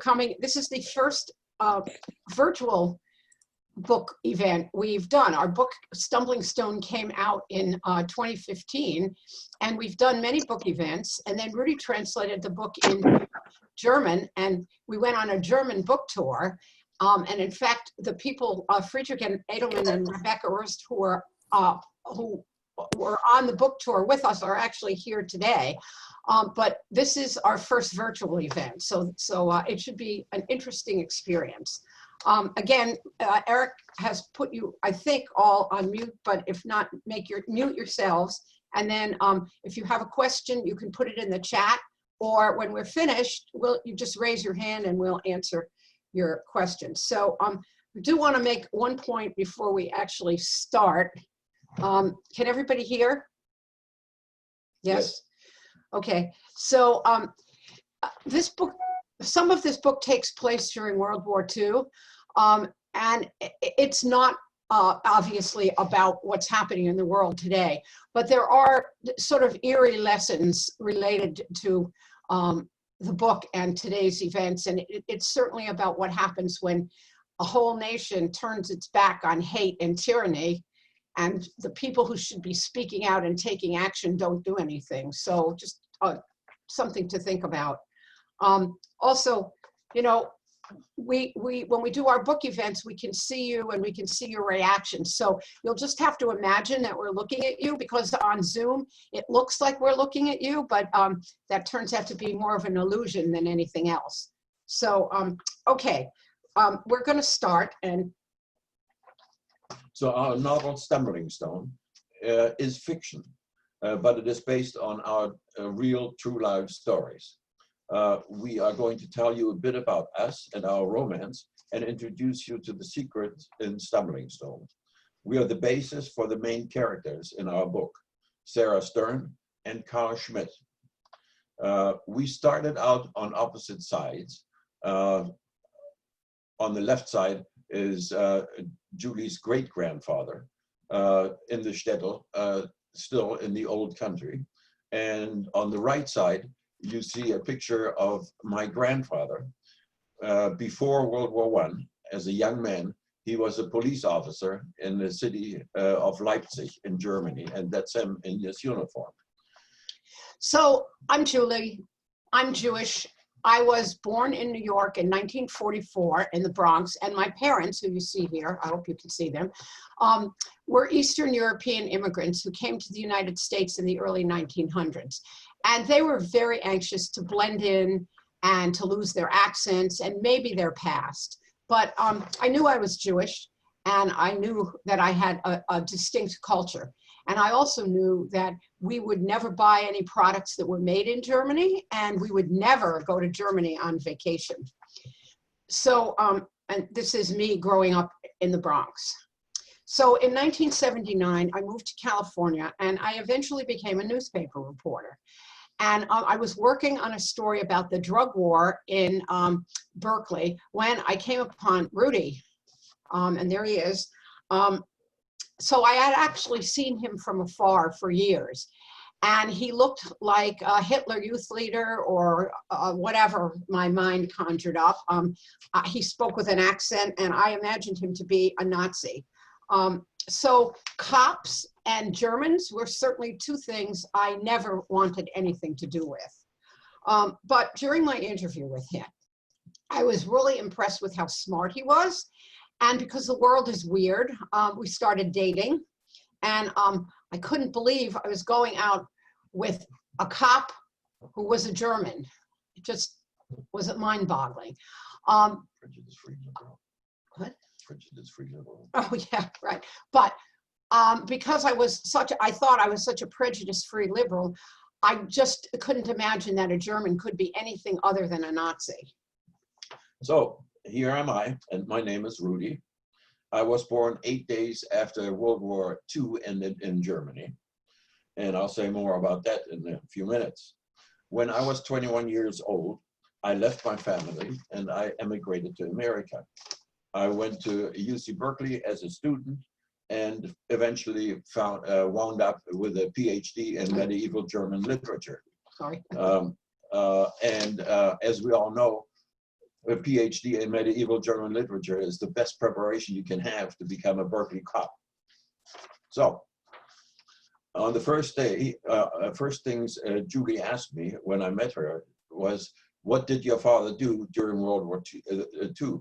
coming. This is the first virtual book event we've done. Our book Stumbling Stone came out in 2015, and we've done many book events. And then Rudi translated the book in German, and we went on a German book tour. And in fact, the people, Friedrich and Edelman and Rebecca Erst, who were on the book tour with us, are actually here today. But this is our first virtual event, so it should be an interesting experience. Again, Eric has put you, I think, all on mute, but if not, mute yourselves. And then if you have a question, you can put it in the chat, or when we're finished, you just raise your hand and we'll answer your questions. So we do want to make one point before we actually start. Can everybody hear? Yes? Okay, so this book, some of this book takes place during World War II, and it's not obviously about what's happening in the world today, but there are sort of eerie lessons related to the book and today's events, and it's certainly about what happens when a whole nation turns its back on hate and tyranny, and the people who should be speaking out and taking action don't do anything. So just something to think about. Also, you know, when we do our book events, we can see you and we can see your reactions. So you'll just have to imagine that we're looking at you, because on Zoom, it looks like we're looking at you, but that turns out to be more of an illusion than anything else. So, okay, we're gonna start. And so our novel Stumbling Stone is fiction, but it is based on our real true life stories. We are going to tell you a bit about us and our romance and introduce you to the secrets in Stumbling Stone. We are the basis for the main characters in our book, Sarah Stern and Carl Schmidt. We started out on opposite sides. On the left side is Julie's great-grandfather in the shtetl, still in the old country. And on the right side, you see a picture of my grandfather. Before World War I, as a young man, he was a police officer in the city of Leipzig in Germany, and that's him in his uniform. So I'm Julie, I'm Jewish. I was born in New York in 1944 in the Bronx, and my parents, who you see here, I hope you can see them, were Eastern European immigrants who came to the United States in the early 1900s. And they were very anxious to blend in and to lose their accents and maybe their past. But I knew I was Jewish, and I knew that I had a distinct culture. And I also knew that we would never buy any products that were made in Germany, and we would never go to Germany on vacation. So, and this is me growing up in the Bronx. So in 1979, I moved to California, and I eventually became a newspaper reporter. And I was working on a story about the drug war in Berkeley when I came upon Rudi, and there he is. So I had actually seen him from afar for years, and he looked like a Hitler youth leader or whatever my mind conjured up. He spoke with an accent, and I imagined him to be a Nazi. So cops and Germans were certainly two things I never wanted anything to do with. But during my interview with him, I was really impressed with how smart he was. And because the world is weird, we started dating. And I couldn't believe I was going out with a cop who was a German. It just was mind-boggling. Prejudice-free liberal. What? Prejudice-free liberal. Oh, yeah, right. But because I thought I was such a prejudice-free liberal, I just couldn't imagine that a German could be anything other than a Nazi. So here am I, and my name is Rudi. I was born 8 days after World War II ended in Germany, and I'll say more about that in a few minutes. When I was 21 years old, I left my family and I emigrated to America. I went to UC Berkeley as a student and eventually wound up with a PhD in medieval German literature. Sorry. As we all know, a PhD in medieval German literature is the best preparation you can have to become a Berkeley cop. So, on the first day, first things Julie asked me when I met her was, "What did your father do during World War II?"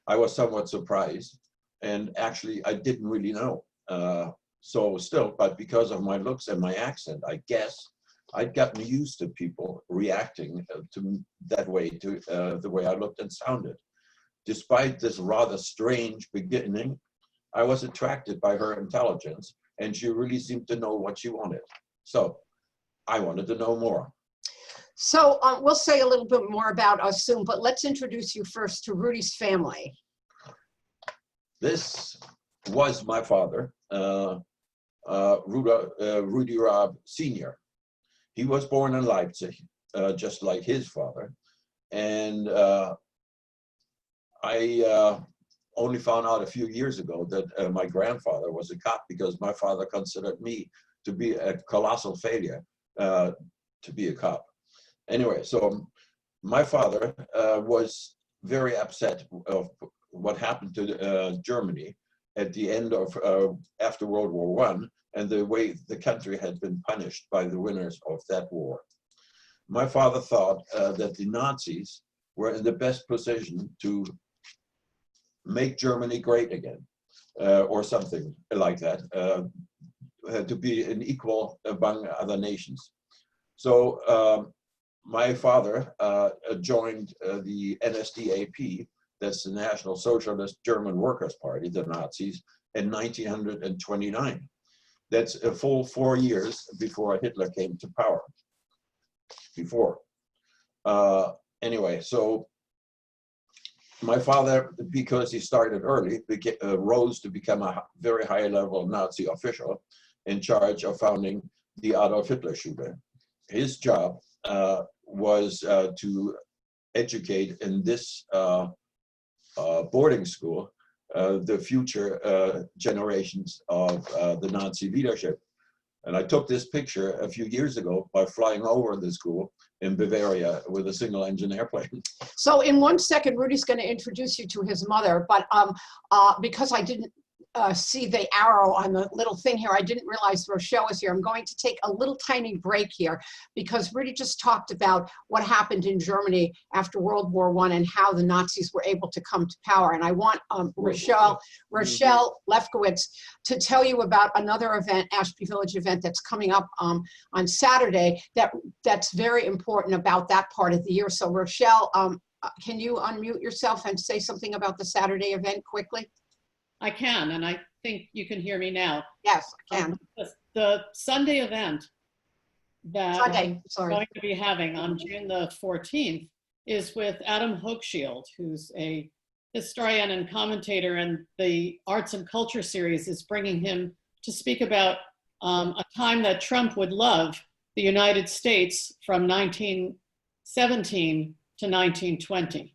I was somewhat surprised, and actually I didn't really know. So still, but because of my looks and my accent, I guess I'd gotten used to people reacting to that way, to the way I looked and sounded. Despite this rather strange beginning, I was attracted by her intelligence, and she really seemed to know what she wanted. So I wanted to know more. So we'll say a little bit more about us soon, but let's introduce you first to Rudi's family. This was my father, Rudi Raab Sr. He was born in Leipzig, just like his father. And I only found out a few years ago that my grandfather was a cop, because my father considered me to be a colossal failure to be a cop. Anyway, so my father was very upset of what happened to Germany at the end of, after World War I, and the way the country had been punished by the winners of that war. My father thought that the Nazis were in the best position to make Germany great again, or something like that, to be an equal among other nations. So my father joined the NSDAP, that's the National Socialist German Workers' Party, the Nazis, in 1929. That's a full 4 years before Hitler came to power. Anyway, so my father, because he started early, rose to become a very high-level Nazi official in charge of founding the Adolf Hitler Schule. His job was to educate in this boarding school the future generations of the Nazi leadership. And I took this picture a few years ago by flying over the school in Bavaria with a single-engine airplane. So in 1 second, Rudi's going to introduce you to his mother, but because I didn't see the arrow on the little thing here, I didn't realize Rochelle was here. I'm going to take a little tiny break here because Rudi just talked about what happened in Germany after World War I and how the Nazis were able to come to power. And I want Rochelle Lefkowitz to tell you about another event, Ashby Village event, that's coming up on Saturday that's very important about that part of the year. So Rochelle, can you unmute yourself and say something about the Saturday event quickly? I can, and I think you can hear me now. Yes, I can. The Sunday event that we're going to be having on June the 14th is with Adam Hochschild, who's a historian and commentator, and the Arts and Culture series is bringing him to speak about a time that Trump would love, the United States from 1917 to 1920.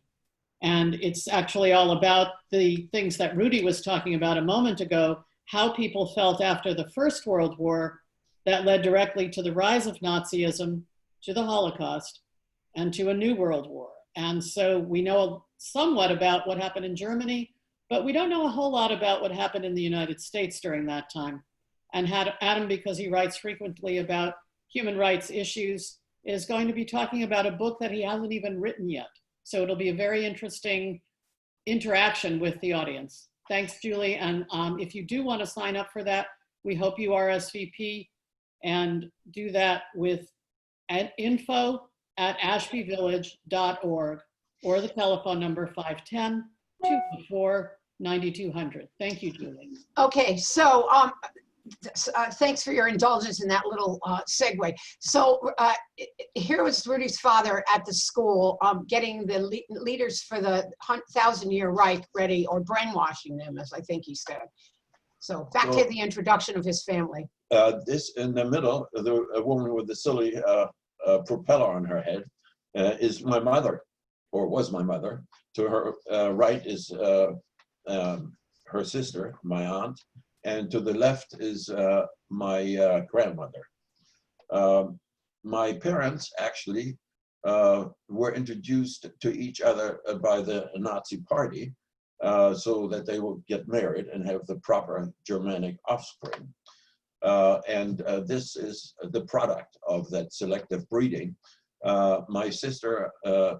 And it's actually all about the things that Rudi was talking about a moment ago, how people felt after the First World War that led directly to the rise of Nazism, to the Holocaust, and to a new world war. And so we know somewhat about what happened in Germany, but we don't know a whole lot about what happened in the United States during that time. And Adam, because he writes frequently about human rights issues, is going to be talking about a book that he hasn't even written yet. So it'll be a very interesting interaction with the audience. Thanks, Julie. And if you do want to sign up for that, we hope you RSVP and do that with info@ashbyvillage.org or the telephone number 510-204-9200. Thank you, Julie. Okay, so thanks for your indulgence in that little segue. So here was Rudi's father at the school getting the leaders for the 1,000-year Reich ready, or brainwashing them, as I think he said. So back to the introduction of his family. This in the middle, a woman with the silly propeller on her head is my mother, or was my mother. To her right is her sister, my aunt. And to the left is my grandmother. My parents actually were introduced to each other by the Nazi party so that they would get married and have the proper Germanic offspring. This is the product of that selective breeding. My sister,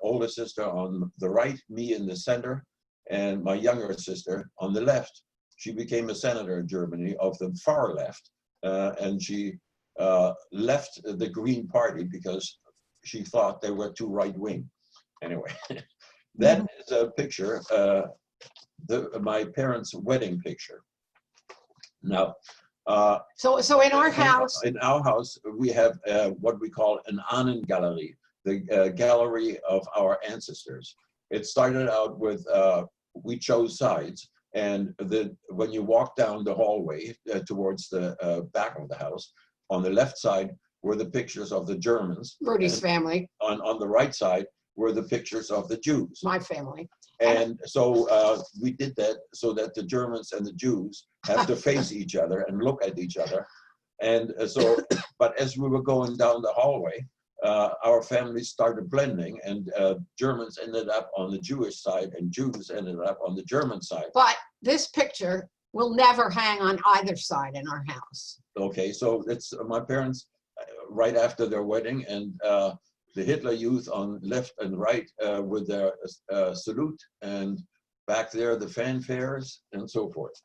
older sister on the right, me in the center, and my younger sister on the left. She became a senator in Germany of the far left, and she left the Green Party because she thought they were too right-wing. Anyway, that is a picture, my parents' wedding picture. Now, so in our house, we have what we call an Ahnengalerie, the gallery of our ancestors. It started out with we chose sides, and when you walk down the hallway towards the back of the house, on the left side were the pictures of the Germans. Rudi's family. On the right side were the pictures of the Jews. My family. And so we did that so that the Germans and the Jews have to face each other and look at each other. And so, but as we were going down the hallway, our families started blending, and Germans ended up on the Jewish side and Jews ended up on the German side. But this picture will never hang on either side in our house. Okay, so it's my parents right after their wedding, and the Hitler Youth on left and right with their salute, and back there the fanfares and so forth.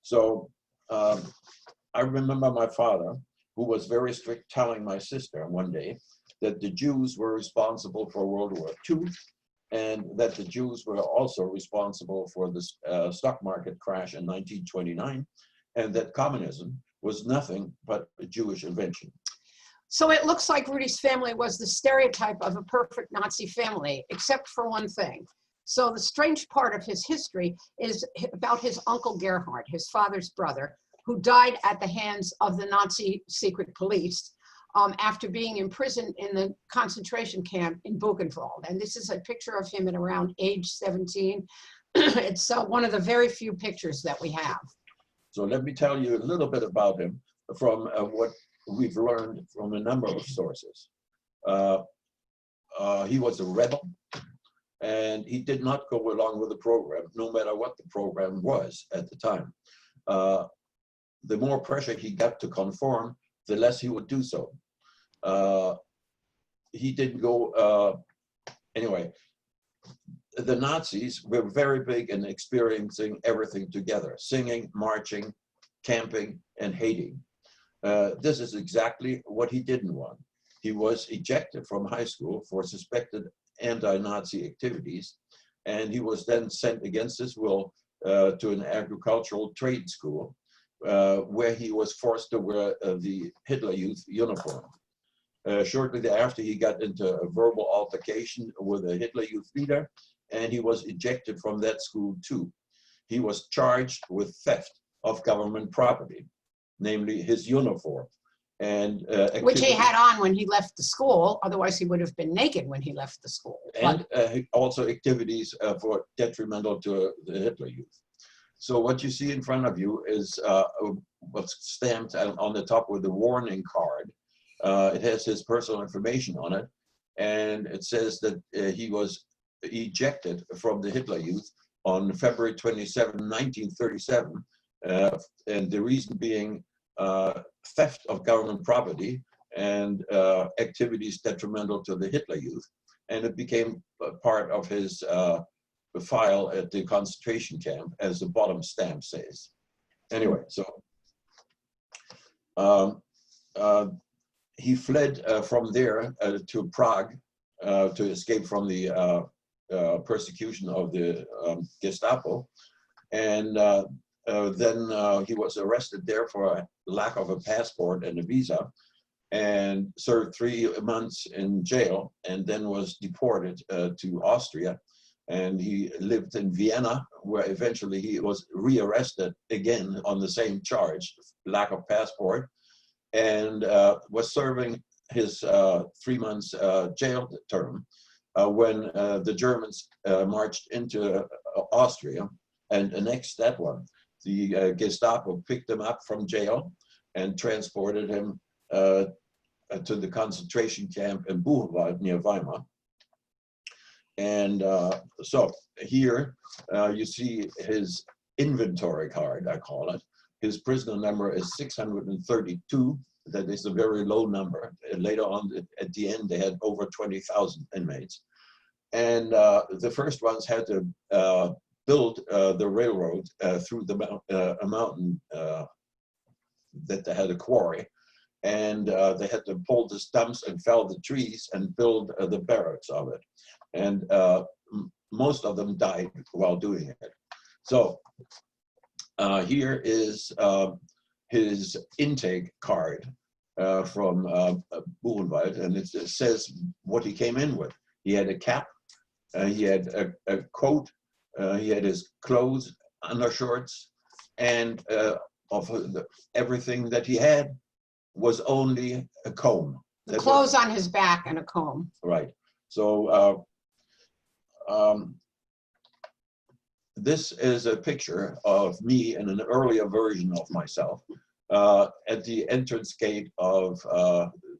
So I remember my father, who was very strict, telling my sister one day that the Jews were responsible for World War II, and that the Jews were also responsible for the stock market crash in 1929, and that communism was nothing but a Jewish invention. So it looks like Rudi's family was the stereotype of a perfect Nazi family, except for one thing. So the strange part of his history is about his uncle Gerhard, his father's brother, who died at the hands of the Nazi secret police after being imprisoned in the concentration camp in Buchenwald. And this is a picture of him at around age 17. It's one of the very few pictures that we have. So let me tell you a little bit about him from what we've learned from a number of sources. He was a rebel, and he did not go along with the program, no matter what the program was at the time. The more pressure he got to conform, the less he would do so. He didn't go, anyway, the Nazis were very big in experiencing everything together, singing, marching, camping, and hating. This is exactly what he didn't want. He was ejected from high school for suspected anti-Nazi activities, and he was then sent against his will to an agricultural trade school, where he was forced to wear the Hitler Youth uniform. Shortly thereafter, he got into a verbal altercation with a Hitler Youth leader, and he was ejected from that school too. He was charged with theft of government property, namely his uniform. And which he had on when he left the school, otherwise he would have been naked when he left the school. And also activities for detrimental to the Hitler Youth. So what you see in front of you is what's stamped on the top with a warning card. It has his personal information on it, and it says that he was ejected from the Hitler Youth on February 27, 1937, and the reason being theft of government property and activities detrimental to the Hitler Youth, and it became part of his file at the concentration camp, as the bottom stamp says. Anyway, so he fled from there to Prague to escape from the persecution of the Gestapo, and then he was arrested there for a lack of a passport and a visa, and served 3 months in jail, and then was deported to Austria. And he lived in Vienna, where eventually he was rearrested again on the same charge, lack of passport, and was serving his 3 months jail term when the Germans marched into Austria and annexed that one. The Gestapo picked him up from jail and transported him to the concentration camp in Buchenwald near Weimar. And so here you see his inventory card, I call it. His prisoner number is 632. That is a very low number. And later on, at the end, they had over 20,000 inmates. And the first ones had to build the railroad through a mountain that they had a quarry. And they had to pull the stumps and fell the trees and build the barracks of it. And most of them died while doing it. So here is his intake card from Buchenwald, and it says what he came in with. He had a cap, he had a coat, he had his clothes, undershorts, and of everything that he had was only a comb. The clothes on his back and a comb. Right. So this is a picture of me in an earlier version of myself at the entrance gate of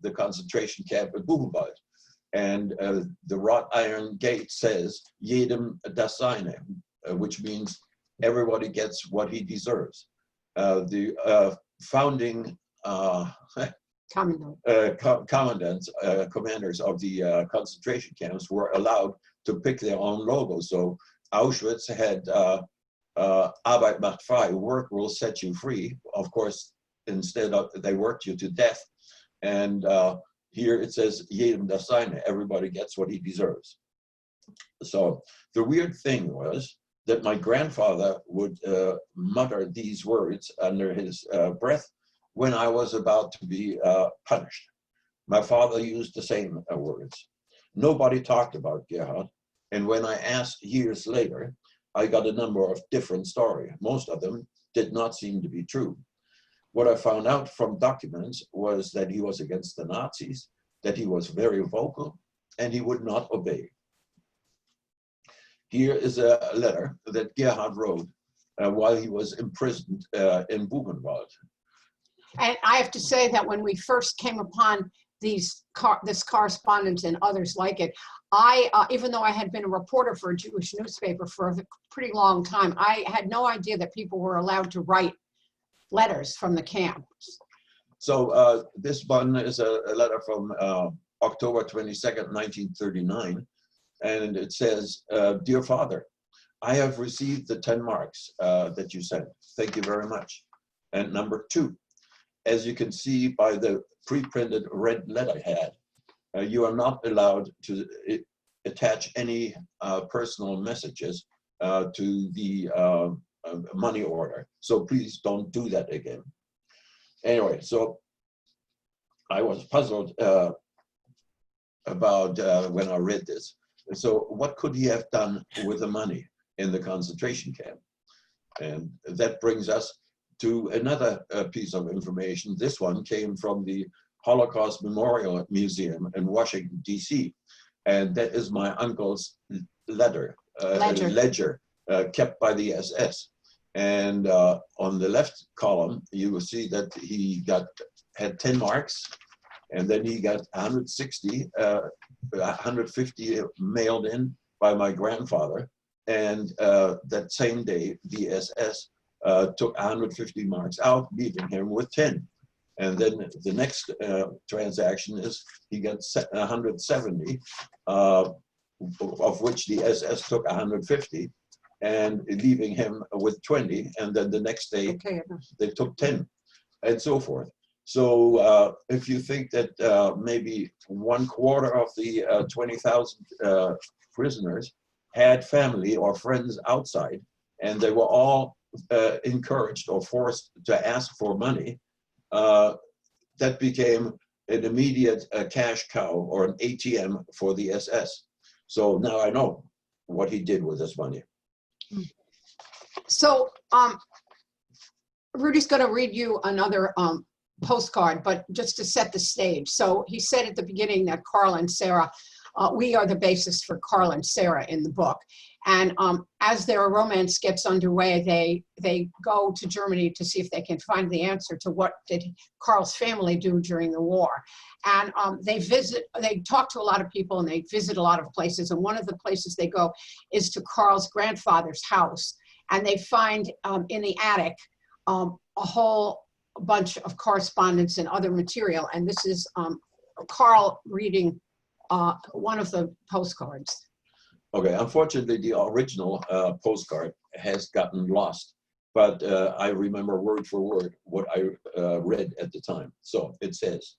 the concentration camp at Buchenwald. And the wrought iron gate says, jedem das seine, which means everybody gets what he deserves. The founding commandants, commanders of the concentration camps were allowed to pick their own logo. So Auschwitz had Arbeit macht frei, work will set you free. Of course, instead of they worked you to death. And here it says jedem das seine, everybody gets what he deserves. So the weird thing was that my grandfather would mutter these words under his breath when I was about to be punished. My father used the same words. Nobody talked about Gerhard, and when I asked years later, I got a number of different stories. Most of them did not seem to be true. What I found out from documents was that he was against the Nazis, that he was very vocal, and he would not obey. Here is a letter that Gerhard wrote while he was imprisoned in Buchenwald. And I have to say that when we first came upon this correspondence and others like it, even though I had been a reporter for a Jewish newspaper for a pretty long time, I had no idea that people were allowed to write letters from the camps. So this one is a letter from October 22nd, 1939. And it says, Dear Father, I have received the 10 marks that you sent. Thank you very much. And number 2, as you can see by the pre-printed red letterhead, you are not allowed to attach any personal messages to the money order. So please don't do that again. Anyway, so I was puzzled about when I read this. So what could he have done with the money in the concentration camp? And that brings us to another piece of information. This one came from the Holocaust Memorial Museum in Washington, D.C. And that is my uncle's ledger kept by the SS. And on the left column, you will see that he had 10 marks, and then he got 160, 150 mailed in by my grandfather. And that same day, the SS took 150 marks out, leaving him with 10. And then the next transaction is he got 170, of which the SS took 150, and leaving him with 20. And then the next day, they took 10, and so forth. So if you think that maybe 1/4 of the 20,000 prisoners had family or friends outside, and they were all encouraged or forced to ask for money, that became an immediate cash cow or an ATM for the SS. So now I know what he did with this money. So Rudy's going to read you another postcard, but just to set the stage. So he said at the beginning that Carl and Sarah we are the basis for Carl and Sarah in the book. And as their romance gets underway, they go to Germany to see if they can find the answer to what did Carl's family do during the war. And they talk to a lot of people and they visit a lot of places. And one of the places they go is to Carl's grandfather's house. And they find in the attic a whole bunch of correspondence and other material. And this is Carl reading one of the postcards. Okay, unfortunately, the original postcard has gotten lost, but I remember word for word what I read at the time. So it says,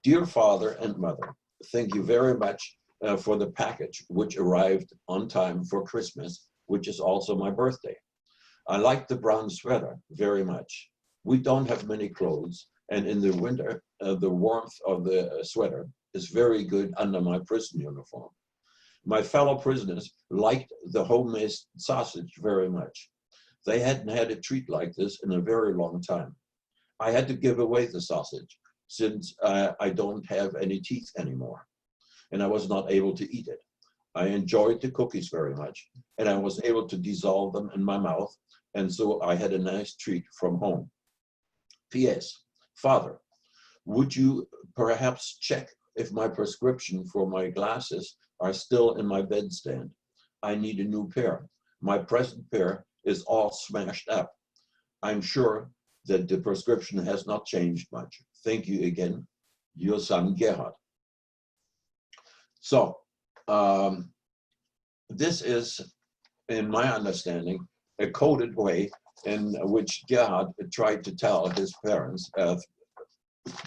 "Dear father and mother, thank you very much for the package, which arrived on time for Christmas, which is also my birthday. I like the brown sweater very much. We don't have many clothes, and in the winter, the warmth of the sweater is very good under my prison uniform. My fellow prisoners liked the homemade sausage very much. They hadn't had a treat like this in a very long time. I had to give away the sausage since I don't have any teeth anymore, and I was not able to eat it. I enjoyed the cookies very much, and I was able to dissolve them in my mouth, and so I had a nice treat from home. P.S. Father, would you perhaps check if my prescription for my glasses are still in my bedstand? I need a new pair. My present pair is all smashed up. I'm sure that the prescription has not changed much. Thank you again, your son Gerhard." So this is, in my understanding, a coded way in which Gerhard tried to tell his parents,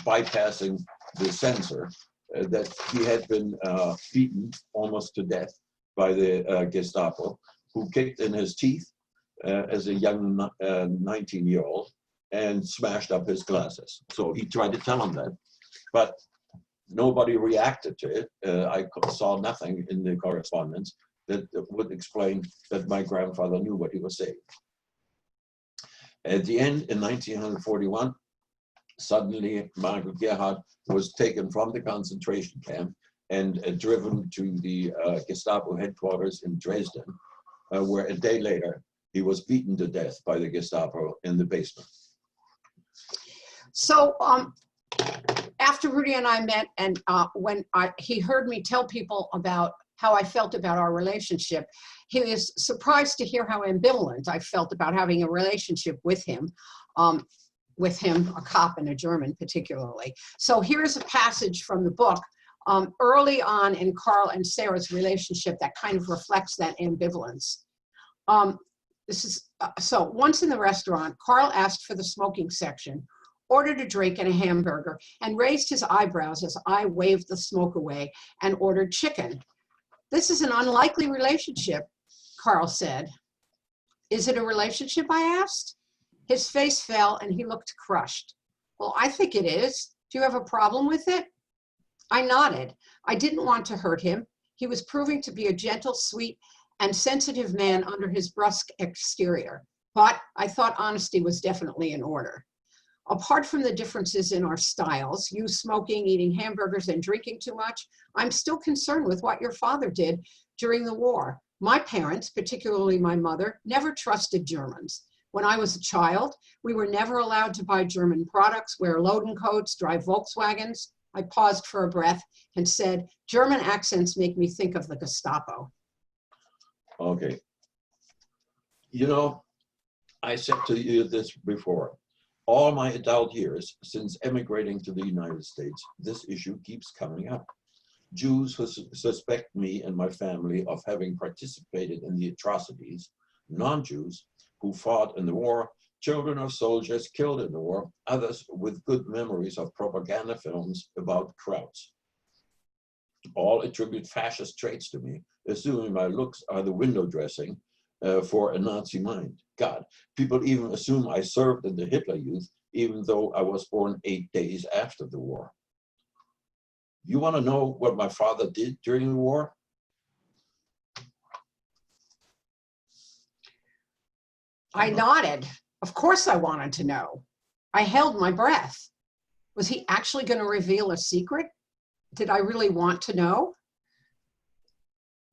bypassing the censor, that he had been beaten almost to death by the Gestapo, who kicked in his teeth as a young 19-year-old and smashed up his glasses. So he tried to tell them that, but nobody reacted to it. I saw nothing in the correspondence that would explain that my grandfather knew what he was saying. At the end, in 1941, suddenly Michael Gerhard was taken from the concentration camp and driven to the Gestapo headquarters in Dresden, where a day later he was beaten to death by the Gestapo in the basement. So after Rudi and I met, and when he heard me tell people about how I felt about our relationship, he was surprised to hear how ambivalent I felt about having a relationship with him, a cop and a German particularly. So here's a passage from the book early on in Carl and Sarah's relationship that kind of reflects that ambivalence. So once in the restaurant, Carl asked for the smoking section, ordered a drink and a hamburger, and raised his eyebrows as I waved the smoke away and ordered chicken. "This is an unlikely relationship," Carl said. "Is it a relationship?" I asked. His face fell and he looked crushed. "Well, I think it is. Do you have a problem with it?" I nodded. I didn't want to hurt him. He was proving to be a gentle, sweet, and sensitive man under his brusque exterior. But I thought honesty was definitely in order. Apart from the differences in our styles, you smoking, eating hamburgers, and drinking too much, I'm still concerned with what your father did during the war. My parents, particularly my mother, never trusted Germans. When I was a child, we were never allowed to buy German products, wear Loden coats, drive Volkswagens. I paused for a breath and said, "German accents make me think of the Gestapo." Okay. You know, I said to you this before. All my adult years, since emigrating to the United States, this issue keeps coming up. Jews who suspect me and my family of having participated in the atrocities, non-Jews who fought in the war, children of soldiers killed in the war, others with good memories of propaganda films about Krauts. All attribute fascist traits to me, assuming my looks are the window dressing for a Nazi mind. God, people even assume I served in the Hitler Youth, even though I was born 8 days after the war. You want to know what my father did during the war? I nodded. Of course I wanted to know. I held my breath. Was he actually going to reveal a secret? Did I really want to know?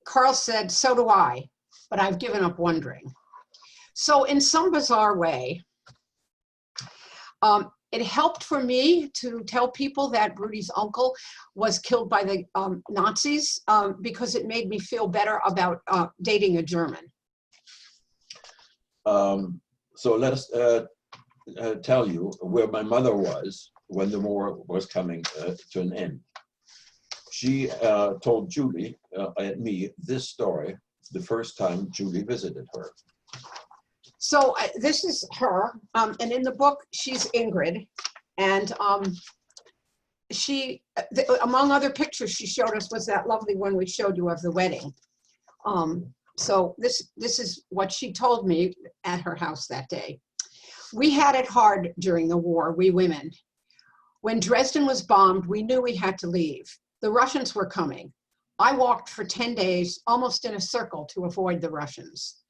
Carl said, so do I, but I've given up wondering. So in some bizarre way, it helped for me to tell people that Rudi's uncle was killed by the Nazis because it made me feel better about dating a German. So let us tell you where my mother was when the war was coming to an end. She told Julie and me this story the first time Julie visited her. So this is her, and in the book, she's Ingrid, and she, among other pictures she showed us was that lovely one we showed you of the wedding. So this is what she told me at her house that day. We had it hard during the war, we women. When Dresden was bombed, we knew we had to leave. The Russians were coming. I walked for 10 days, almost in a circle, to avoid the Russians.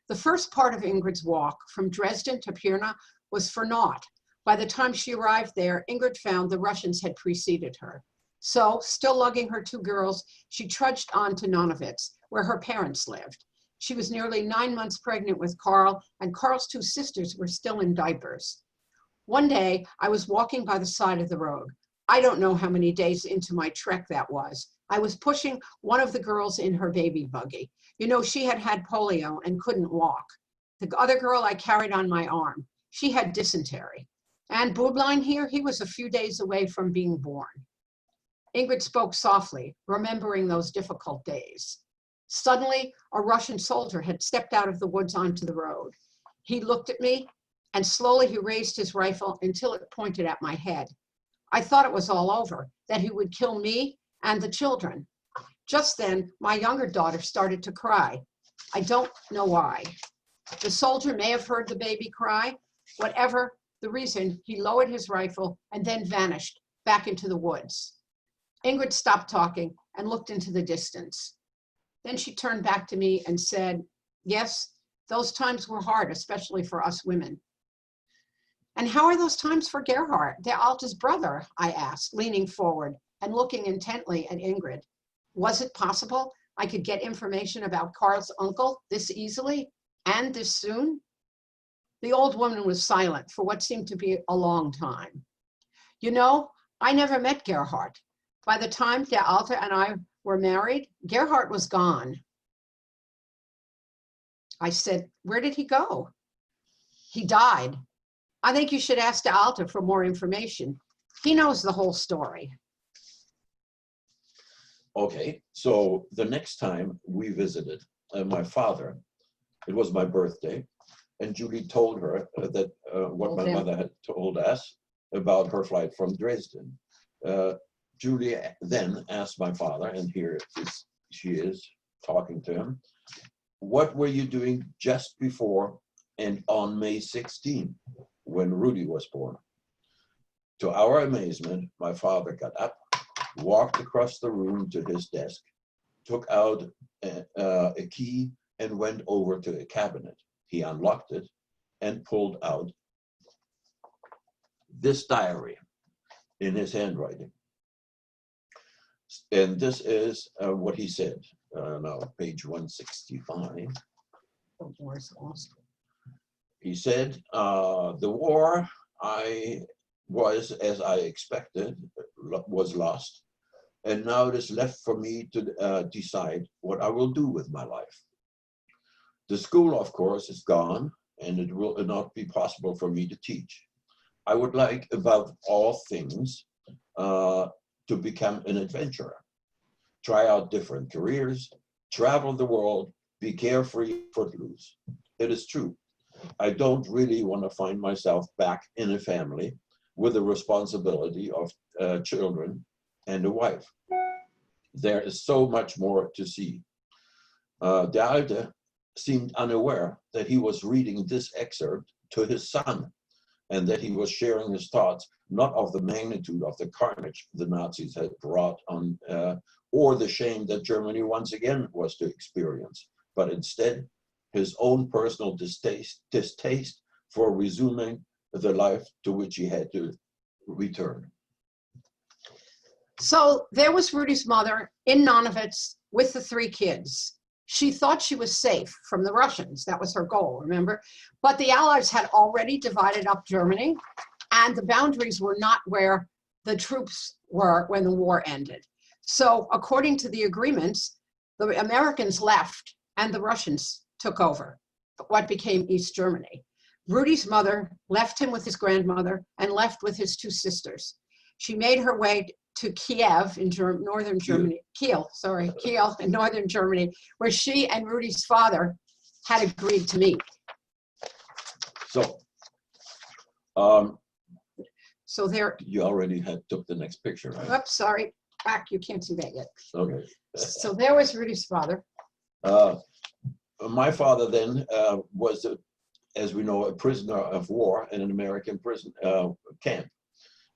The first part of Ingrid's walk from Dresden to Pirna was for naught. By the time she arrived there, Ingrid found the Russians had preceded her. So, still lugging her 2 girls, she trudged on to Nonowitz, where her parents lived. She was nearly 9 months pregnant with Carl, and Carl's 2 sisters were still in diapers. One day, I was walking by the side of the road. I don't know how many days into my trek that was. I was pushing one of the girls in her baby buggy. You know, she had had polio and couldn't walk. The other girl I carried on my arm. She had dysentery. And Bubline here, he was a few days away from being born. Ingrid spoke softly, remembering those difficult days. Suddenly, a Russian soldier had stepped out of the woods onto the road. He looked at me, and slowly he raised his rifle until it pointed at my head. I thought it was all over, that he would kill me and the children. Just then, my younger daughter started to cry. I don't know why. The soldier may have heard the baby cry. Whatever the reason, he lowered his rifle and then vanished back into the woods. Ingrid stopped talking and looked into the distance. Then she turned back to me and said, yes, those times were hard, especially for us women. And how are those times for Gerhard, der Alte's brother? I asked, leaning forward and looking intently at Ingrid. Was it possible I could get information about Carl's uncle this easily and this soon? The old woman was silent for what seemed to be a long time. You know, I never met Gerhard. By the time der Alte and I were married, Gerhard was gone. I said, where did he go? He died. I think you should ask der Alte for more information. He knows the whole story. Okay, so the next time we visited my father, it was my birthday, and Julie told her that what my mother had told us about her flight from Dresden. Julie then asked my father, and here she is talking to him, what were you doing just before and on May 16, when Rudi was born? To our amazement, my father got up, walked across the room to his desk, took out a key and went over to a cabinet. He unlocked it and pulled out this diary in his handwriting. And this is what he said. Now, page 165. He said, the war was, as I expected, was lost. And now it is left for me to decide what I will do with my life. The school, of course, is gone, and it will not be possible for me to teach. I would like, above all things, to become an adventurer, try out different careers, travel the world, be carefree, footloose. It is true. I don't really want to find myself back in a family with the responsibility of children and a wife. There is so much more to see. De Alte seemed unaware that he was reading this excerpt to his son, and that he was sharing his thoughts, not of the magnitude of the carnage the Nazis had brought on, or the shame that Germany once again was to experience, but instead his own personal distaste for resuming the life to which he had to return. So there was Rudi's mother in Nonowitz with the 3 kids. She thought she was safe from the Russians. That was her goal, remember? But the Allies had already divided up Germany, and the boundaries were not where the troops were when the war ended. So according to the agreements, the Americans left and the Russians took over what became East Germany. Rudi's mother left him with his grandmother and left with his 2 sisters. She made her way to Kiev in northern Germany, Kiel in northern Germany, where she and Rudi's father had agreed to meet. So, so there. You already took the next picture, right? Oops, sorry, back. You can't see that yet. Okay. So there was Rudi's father. My father then was, as we know, a prisoner of war in an American prison camp.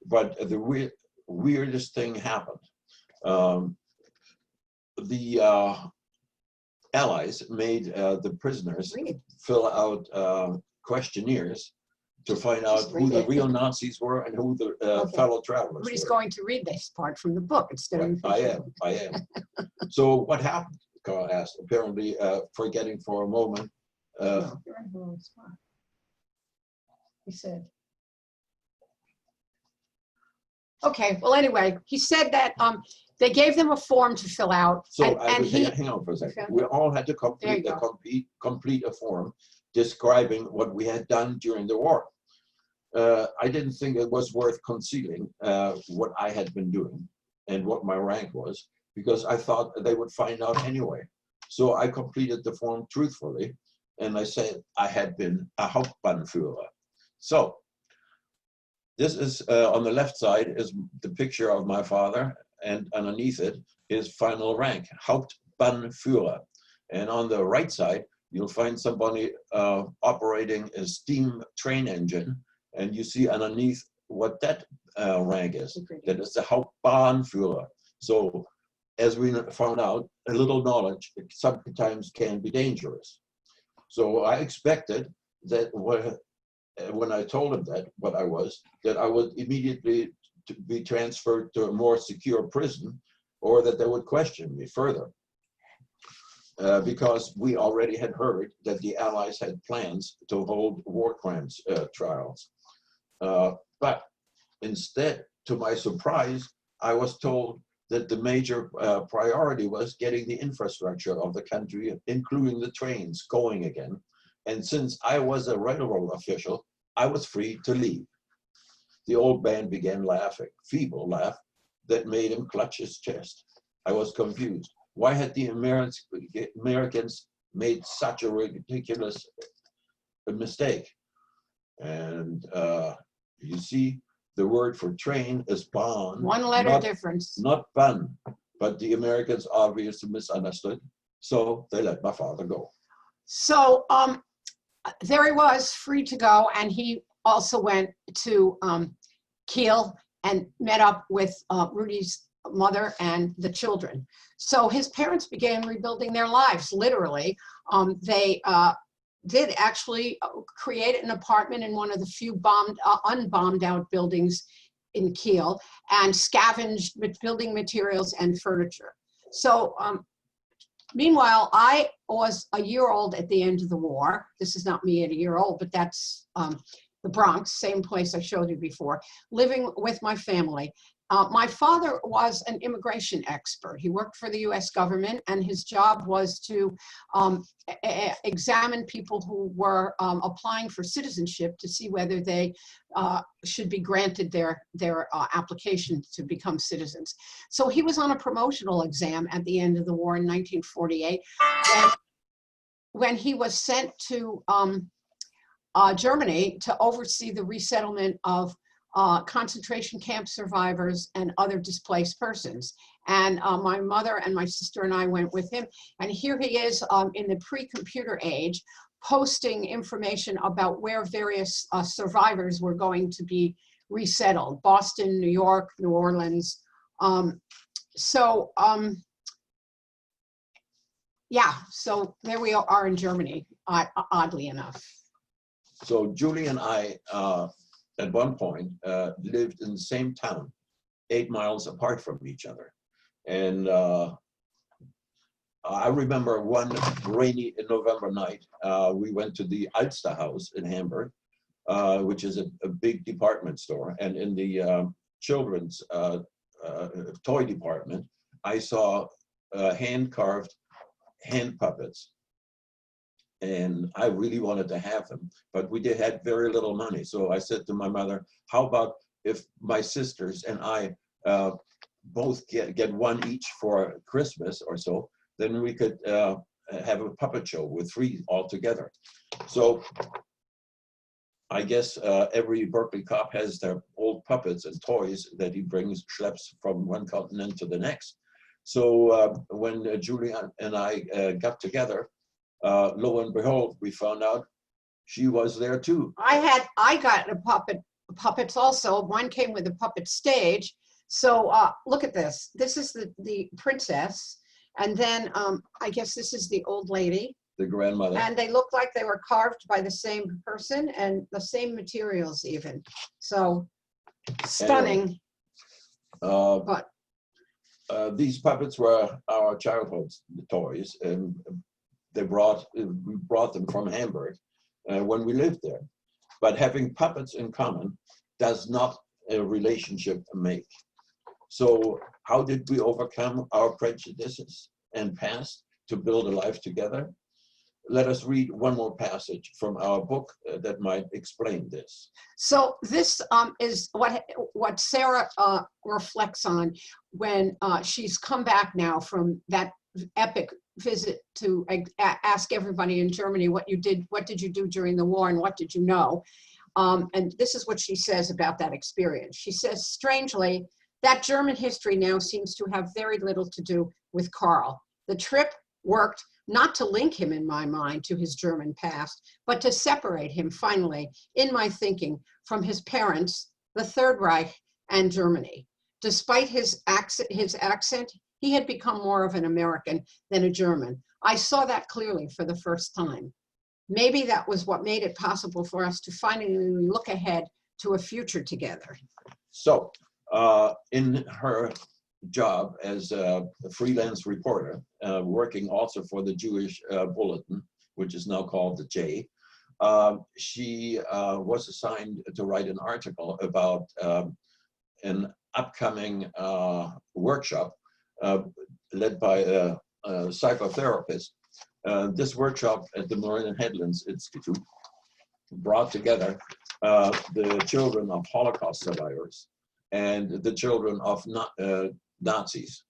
But the weirdest thing happened. The Allies made the prisoners fill out questionnaires to find out who the real Nazis were and who the fellow travelers Rudi's were. going to read this part from the book instead of I am. So what happened? Carl asked, apparently forgetting for a moment. No, you're in the wrong spot. He said. Okay, well, anyway, he said that they gave them a form to fill out. So hang on for a second. We all had to complete a form describing what we had done during the war. I didn't think it was worth concealing what I had been doing and what my rank was, because I thought they would find out anyway. So I completed the form truthfully, and I said I had been a Hauptbannführer. So this is on the left side is the picture of my father, and underneath it his final rank, Hauptbannführer. And on the right side, you'll find somebody operating a steam train engine, and you see underneath what that rank is. That is the Hauptbahnführer. So, as we found out, a little knowledge sometimes can be dangerous. So I expected that when I told him that what I was, that I would immediately be transferred to a more secure prison, or that they would question me further. Because we already had heard that the Allies had plans to hold war crimes trials. But instead, to my surprise, I was told that the major priority was getting the infrastructure of the country, including the trains, going again. And since I was a railroad official, I was free to leave. The old man began laughing, feeble laugh that made him clutch his chest. I was confused. Why had the Americans made such a ridiculous mistake? And you see, the word for train is Bahn. One letter difference. Not Bahn, but the Americans obviously misunderstood, so they let my father go. So there he was, free to go, and he also went to Kiel and met up with Rudi's mother and the children. So his parents began rebuilding their lives, literally. They did actually create an apartment in one of the few unbombed out buildings in Kiel, and scavenged building materials and furniture. So meanwhile, I was a year old at the end of the war. This is not me at a year old, but that's the Bronx, same place I showed you before, living with my family. My father was an immigration expert. He worked for the US government, and his job was to examine people who were applying for citizenship to see whether they should be granted their application to become citizens. So he was on a promotional exam at the end of the war in 1948 when he was sent to Germany to oversee the resettlement of concentration camp survivors and other displaced persons. And my mother and my sister and I went with him. And here he is in the pre-computer age, posting information about where various survivors were going to be resettled: Boston, New York, New Orleans. Yeah, so there we are in Germany, oddly enough. So Julie and I, at one point, lived in the same town, 8 miles apart from each other. And I remember one rainy November night, we went to the Alster House in Hamburg, which is a big department store. And in the children's toy department, I saw hand-carved hand puppets. And I really wanted to have them, but we had very little money. So I said to my mother, how about if my sisters and I both get one each for Christmas or so, then we could have a puppet show with 3 altogether. So I guess every Berkeley cop has their old puppets and toys that he schleps from one continent to the next. So when Julie and I got together, lo and behold, we found out she was there too. I got puppets also. One came with a puppet stage. So look at this. This is the princess. And then I guess this is the old lady. The grandmother. And they look like they were carved by the same person and the same materials even. So stunning. But these puppets were our childhood toys, and we brought them from Hamburg when we lived there. But having puppets in common does not a relationship make. So how did we overcome our prejudices and past to build a life together? Let us read one more passage from our book that might explain this. So this is what Sarah reflects on when she's come back now from that epic visit to ask everybody in Germany what did you do during the war and what did you know? And this is what she says about that experience. She says, strangely, that German history now seems to have very little to do with Carl. The trip worked not to link him in my mind to his German past, but to separate him finally, in my thinking, from his parents, the Third Reich, and Germany. Despite his accent, he had become more of an American than a German. I saw that clearly for the first time. Maybe that was what made it possible for us to finally look ahead to a future together. So, in her job as a freelance reporter, working also for the Jewish Bulletin, which is now called the J, she was assigned to write an article about an upcoming workshop led by a psychotherapist. This workshop at the Marine Headlands Institute brought together the children of Holocaust survivors and the children of Nazis.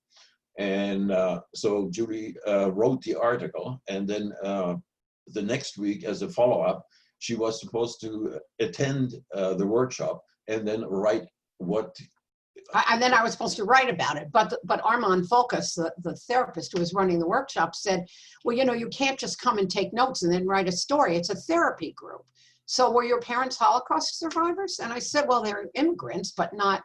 And so Julie wrote the article, and then the next week, as a follow-up, she was supposed to attend the workshop and then write what. And then I was supposed to write about it, but Armand Volkas, the therapist who was running the workshop, said, well, you know, you can't just come and take notes and then write a story. It's a therapy group. So were your parents Holocaust survivors? And I said, well, they're immigrants, but not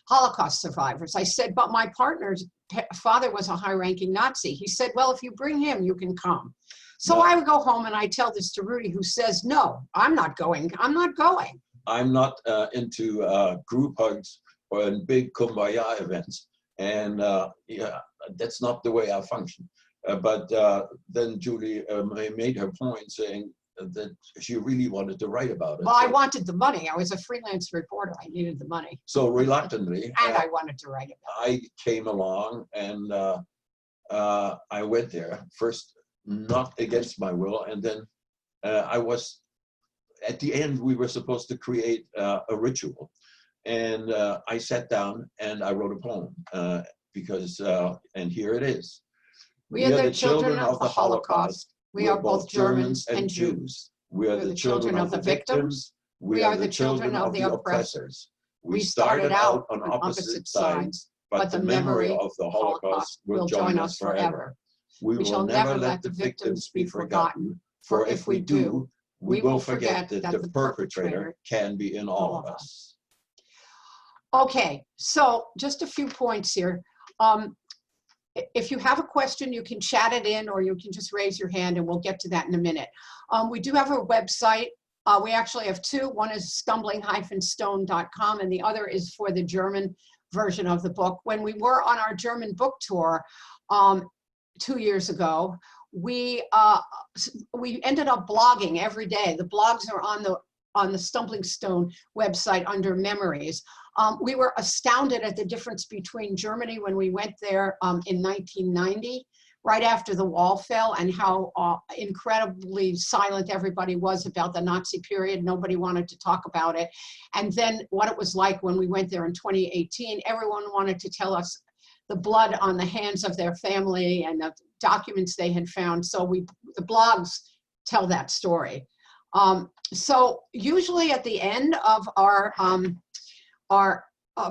Holocaust survivors. I said, but my partner's father was a high-ranking Nazi. He said, well, if you bring him, you can come. So I would go home and I tell this to Rudi, who says, no, I'm not going. I'm not going. I'm not into group hugs or big kumbaya events. And yeah, that's not the way I function. But then Julie made her point saying that she really wanted to write about it. Well, I wanted the money. I was a freelance reporter. I needed the money. So reluctantly. And I wanted to write about it. I came along and I went there, first not against my will, and then I was, at the end, we were supposed to create a ritual. And I sat down and I wrote a poem because, and here it is. We are the children of the Holocaust. We are both Germans and Jews. We are the children of the victims. We are the children of the oppressors. We started out on opposite sides, but the memory of the Holocaust will join us forever. We will never let the victims be forgotten, for if we do, we will forget that the perpetrator can be in all of us. Okay, so just a few points here. If you have a question, you can chat it in or you can just raise your hand and we'll get to that in a minute. We do have a website. We actually have two. One is stumbling-stone.com and the other is for the German version of the book. When we were on our German book tour, 2 years ago, we ended up blogging every day. The blogs are on the Stumbling Stone website under memories. We were astounded at the difference between Germany when we went there in 1990, right after the wall fell, and how incredibly silent everybody was about the Nazi period. Nobody wanted to talk about it. And then what it was like when we went there in 2018, everyone wanted to tell us the blood on the hands of their family and the documents they had found. So the blogs tell that story. So usually at the end of our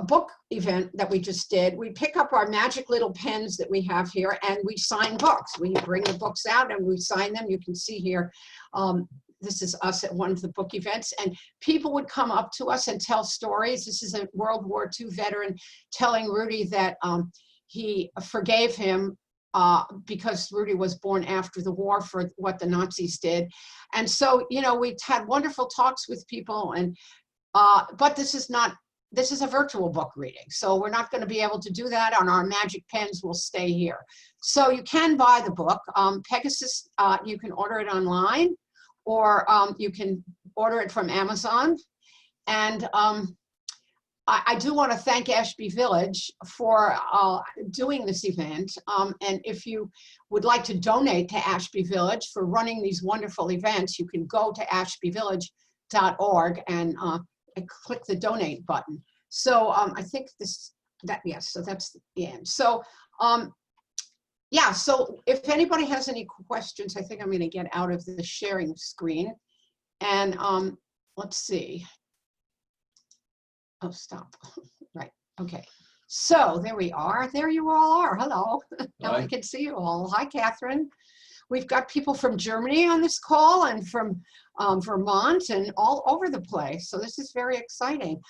book event that we just did, we pick up our magic little pens that we have here and we sign books. We bring the books out and we sign them. You can see here, this is us at one of the book events, and people would come up to us and tell stories. This is a World War II veteran telling Rudi that he forgave him because Rudi was born after the war for what the Nazis did. And so, you know, we've had wonderful talks with people, and but this is a virtual book reading. So we're not going to be able to do that on our magic pens. Will stay here. So you can buy the book. Pegasus, you can order it online, or you can order it from Amazon. And I do want to thank Ashby Village for doing this event. And if you would like to donate to Ashby Village for running these wonderful events, you can go to ashbyvillage.org and click the donate button. So I think yes, so that's the end. So yeah, so if anybody has any questions, I think I'm going to get out of the sharing screen. And let's see. Oh, stop. Right. Okay. So there we are. There you all are. Hello. Now I can see you all. Hi, Catherine. We've got people from Germany on this call and from Vermont and all over the place. So this is very exciting.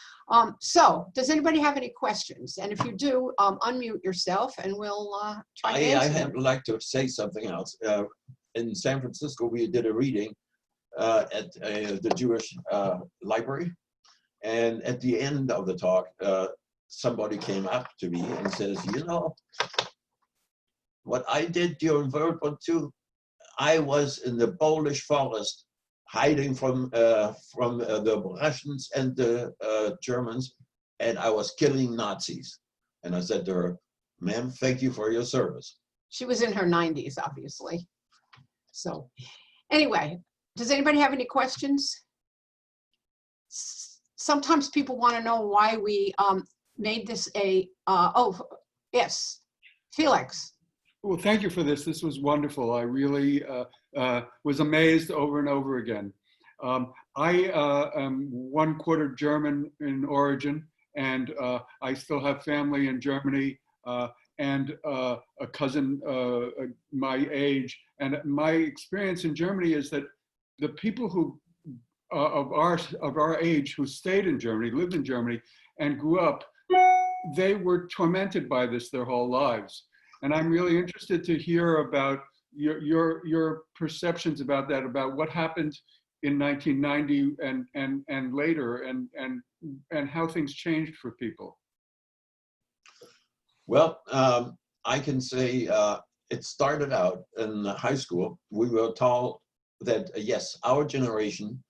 So does anybody have any questions? And if you do, unmute yourself and we'll try to answer them. I'd like to say something else. In San Francisco, we did a reading at the Jewish library. And at the end of the talk, somebody came up to me and says, you know, what I did during World War II, I was in the Polish forest hiding from the Russians and the Germans, and I was killing Nazis. And I said to her, ma'am, thank you for your service. She was in her 90s, obviously. So anyway, does anybody have any questions? Sometimes people want to know why we made this oh, yes, Felix. Well, thank you for this. This was wonderful. I really was amazed over and over again. I am 1/4 German in origin, and I still have family in Germany and a cousin my age. And my experience in Germany is that the people who of our age who stayed in Germany, lived in Germany, and grew up, they were tormented by this their whole lives. And I'm really interested to hear about your perceptions about that, about what happened in 1990 and later, and how things changed for people. Well, I can say it started out in high school. We were told that yes, our generation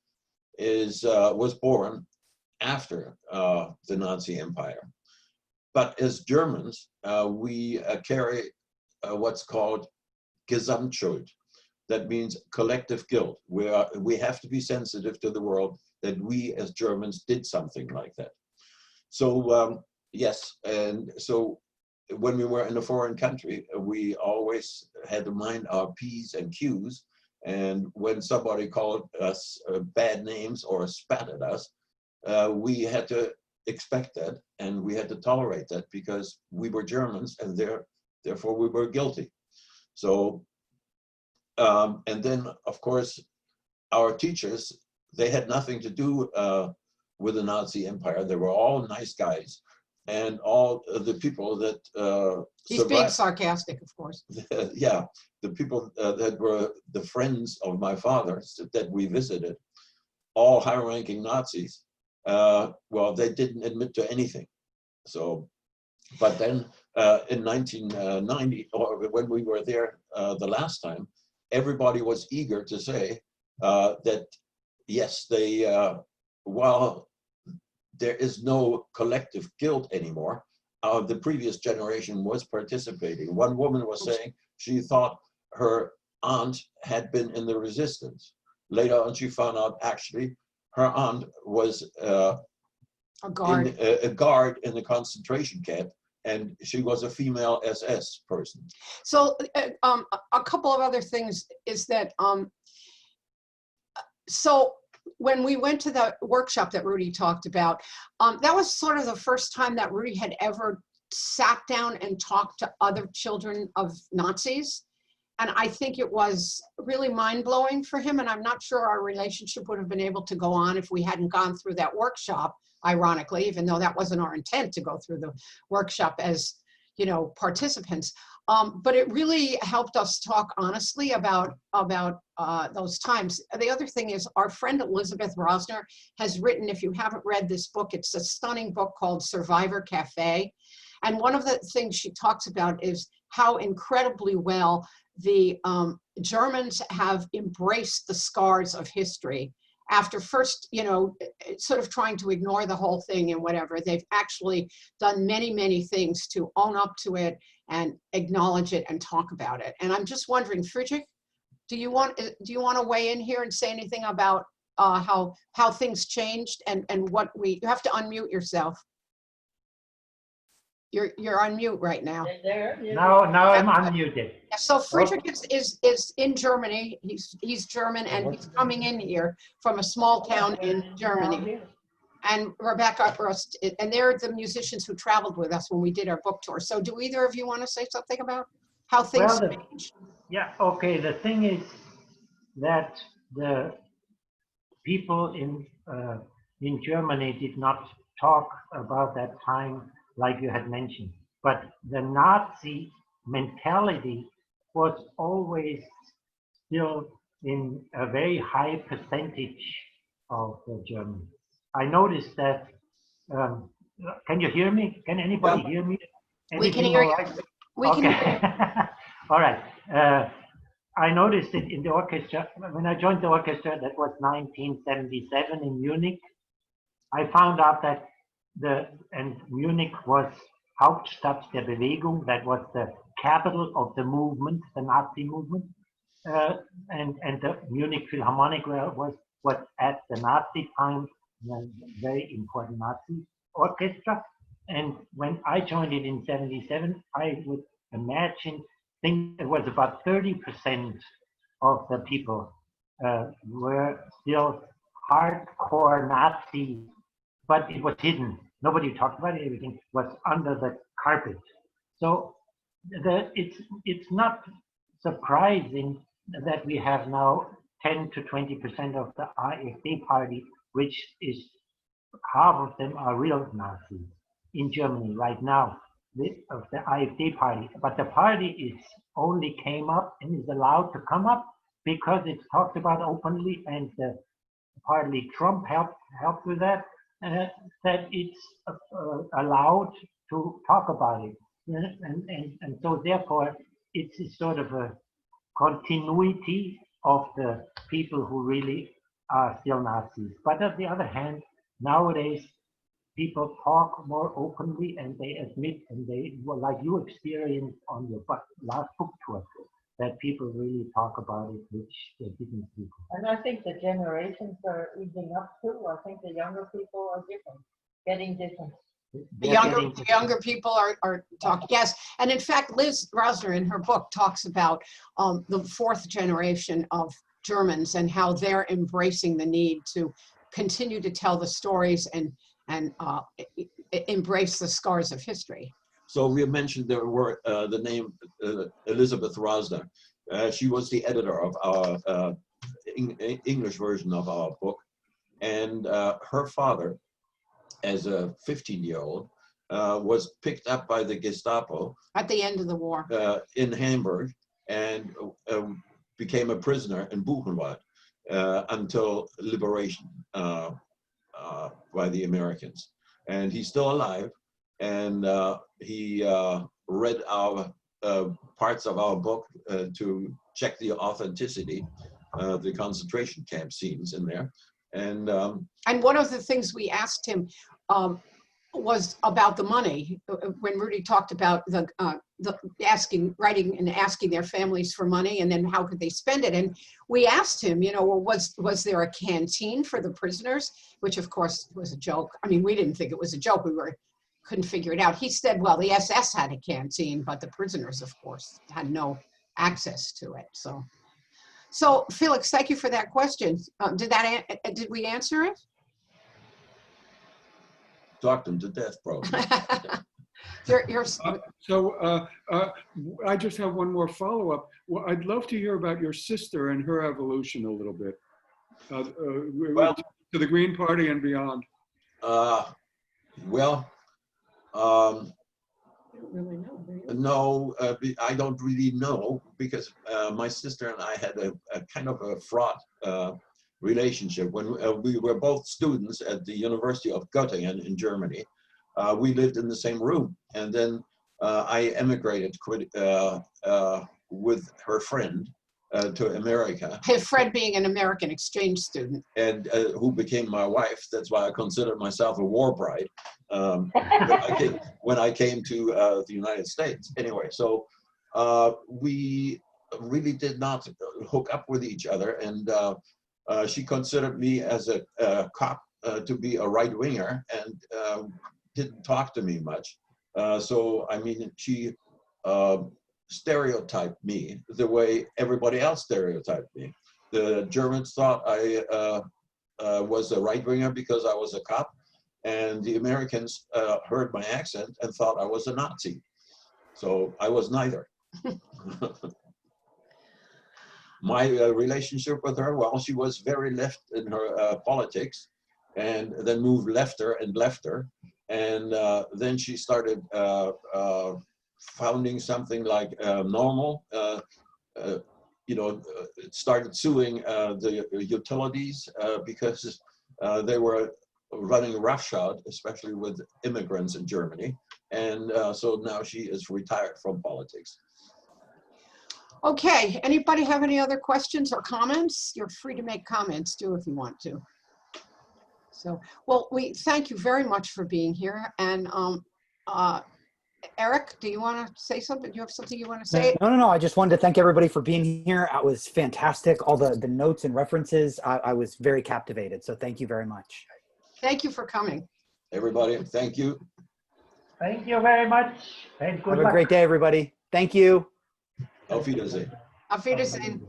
was born after the Nazi Empire. But as Germans, we carry what's called Gesamtschuld. That means collective guilt. We have to be sensitive to the world that we as Germans did something like that. So yes, and so when we were in a foreign country, we always had to mind our P's and Q's. And when somebody called us bad names or spat at us, we had to expect that, and we had to tolerate that because we were Germans, and therefore we were guilty. So, and then of course, our teachers, they had nothing to do with the Nazi Empire. They were all nice guys, and all the people that he's being sarcastic, of course. Yeah, the people that were the friends of my father that we visited, all high-ranking Nazis. Well, they didn't admit to anything. So, but then in 1990, or when we were there the last time, everybody was eager to say that, yes, while there is no collective guilt anymore, the previous generation was participating. One woman was saying she thought her aunt had been in the resistance. Later on, she found out actually her aunt was a guard in the concentration camp, and she was a female SS person. So a couple of other things is that, so when we went to the workshop that Rudi talked about, that was sort of the first time that Rudi had ever sat down and talked to other children of Nazis. And I think it was really mind-blowing for him. And I'm not sure our relationship would have been able to go on if we hadn't gone through that workshop, ironically, even though that wasn't our intent to go through the workshop as, you know, participants. But it really helped us talk honestly about those times. The other thing is our friend Elizabeth Rosner has written, if you haven't read this book, it's a stunning book called Survivor Cafe. And one of the things she talks about is how incredibly well the Germans have embraced the scars of history. After first, you know, sort of trying to ignore the whole thing and whatever, they've actually done many, many things to own up to it and acknowledge it and talk about it. And I'm just wondering, Friedrich, do you want to weigh in here and say anything about how things changed and what you have to unmute yourself. You're on mute right now. Now I'm unmuted. So Friedrich is in Germany. He's German and he's coming in here from a small town in Germany. And Rebecca Rust, and they're the musicians who traveled with us when we did our book tour. So do either of you want to say something about how things changed? Yeah, okay. The thing is that the people in Germany did not talk about that time like you had mentioned. But the Nazi mentality was always still in a very high percentage of the Germans. I noticed that, can you hear me? Can anybody hear me? We can hear you. We can hear you. All right. I noticed it in the orchestra. When I joined the orchestra, that was 1977 in Munich. I found out that Munich was Hauptstadt der Bewegung, that was the capital of the movement, the Nazi movement, and the Munich Philharmonic was at the Nazi time a very important Nazi orchestra. And when I joined it in 77, I would think it was about 30% of the people were still hardcore Nazi. But it was hidden. Nobody talked about it. Everything was under the carpet. So it's not surprising that we have now 10 to 20% of the AfD party, which is half of them are real Nazis in Germany right now, of the AfD party. But the party is only came up and is allowed to come up because it's talked about openly, and partly Trump helped with that. That it's allowed to talk about it. And so therefore it's sort of a continuity of the people who really are still Nazis. But on the other hand, nowadays people talk more openly and they admit, and they, like you experienced on your last book tour, that people really talk about it, which they didn't do. And I think the generations are easing up too. I think the younger people are different, getting different. The younger people are talking, yes. And in fact, Liz Rosner in her book talks about the fourth generation of Germans and how they're embracing the need to continue to tell the stories and embrace the scars of history. So we mentioned there were the name Elizabeth Rosner. She was the editor of our English version of our book. And her father, as a 15-year-old, was picked up by the Gestapo at the end of the war in Hamburg, and became a prisoner in Buchenwald until liberation by the Americans. And he's still alive, and he read our parts of our book to check the authenticity, the concentration camp scenes in there. And one of the things we asked him was about the money. When Rudi talked about the writing and asking their families for money, and then how could they spend it? And we asked him, you know, well, was there a canteen for the prisoners? Which of course was a joke. I mean, we didn't think it was a joke. Couldn't figure it out. He said, well, the SS had a canteen, but the prisoners, of course, had no access to it. So Felix, thank you for that question. Did we answer it? Talked him to death, probably. I just have one more follow-up. Well, I'd love to hear about your sister and her evolution a little bit, well, to the Green Party and beyond. Well, I don't really know. No, I don't really know, because my sister and I had a kind of a fraught relationship. When we were both students at the University of Göttingen in Germany, we lived in the same room, and then I emigrated with her friend to America. His friend being an American exchange student. And who became my wife. That's why I consider myself a war bride when I came to the United States. Anyway, so we really did not hook up with each other, and she considered me as a cop to be a right-winger, and didn't talk to me much. So, I mean, she stereotyped me the way everybody else stereotyped me. The Germans thought I was a right-winger because I was a cop, and the Americans heard my accent and thought I was a Nazi. So I was neither. My relationship with her, well, she was very left in her politics, and then moved lefter and lefter. And then she started founding something like Normal, you know, started suing the utilities because they were running roughshod, especially with immigrants in Germany. And so now she is retired from politics. Okay, anybody have any other questions or comments? You're free to make comments too if you want to. So, well, we thank you very much for being here. And Eric, do you want to say something? Do you have something you want to say? No. I just wanted to thank everybody for being here. It was fantastic. All the notes and references, I was very captivated. So thank you very much. Thank you for coming. Everybody, thank you. Thank you very much. And good luck. Have a great day, everybody. Thank you. Auf Wiedersehen. Auf Wiedersehen.